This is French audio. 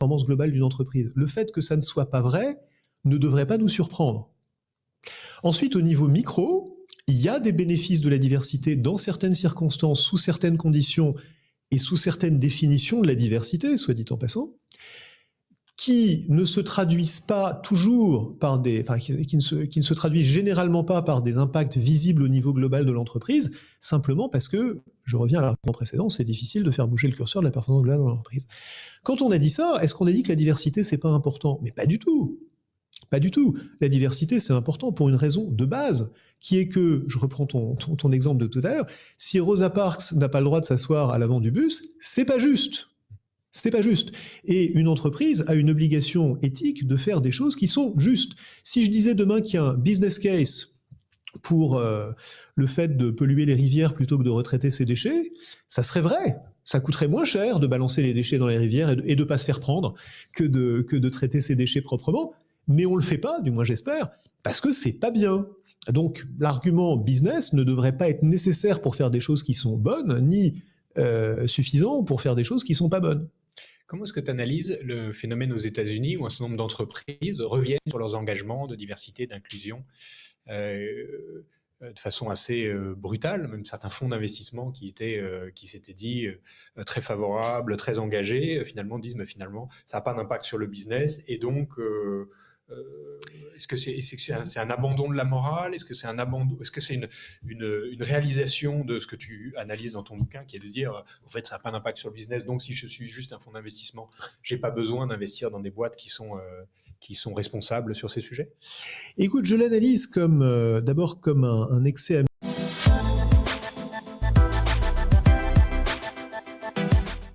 performance globale d'une entreprise. Le fait que ça ne soit pas vrai ne devrait pas nous surprendre. Ensuite, au niveau micro, il y a des bénéfices de la diversité dans certaines circonstances, sous certaines conditions et sous certaines définitions de la diversité, soit dit en passant, qui ne se traduisent pas toujours par qui ne se traduisent généralement pas par des impacts visibles au niveau global de l'entreprise, simplement parce que, je reviens à l'argument précédent, c'est difficile de faire bouger le curseur de la performance globale de l'entreprise. Quand on a dit ça, est-ce qu'on a dit que la diversité, c'est pas important? Mais pas du tout. Pas du tout. La diversité, c'est important pour une raison de base, qui est que, je reprends ton exemple de tout à l'heure, si Rosa Parks n'a pas le droit de s'asseoir à l'avant du bus, c'est pas juste. C'est pas juste. Et une entreprise a une obligation éthique de faire des choses qui sont justes. Si je disais demain qu'il y a un business case pour le fait de polluer les rivières plutôt que de retraiter ses déchets, ça serait vrai. Ça coûterait moins cher de balancer les déchets dans les rivières et de pas se faire prendre que de traiter ses déchets proprement. Mais on le fait pas, du moins j'espère, parce que c'est pas bien. Donc l'argument business ne devrait pas être nécessaire pour faire des choses qui sont bonnes, ni suffisant pour faire des choses qui sont pas bonnes. Comment est-ce que tu analyses le phénomène aux États-Unis où un certain nombre d'entreprises reviennent sur leurs engagements de diversité, d'inclusion de façon assez brutale, même certains fonds d'investissement qui s'étaient dit très favorables, très engagés, finalement disent mais finalement ça n'a pas d'impact sur le business et donc est-ce que c'est un abandon de la morale? Est-ce que c'est une réalisation de ce que tu analyses dans ton bouquin, qui est de dire, en fait, ça n'a pas d'impact sur le business, donc si je suis juste un fonds d'investissement, j'ai pas besoin d'investir dans des boîtes qui sont responsables sur ces sujets? Écoute, je l'analyse d'abord comme un excès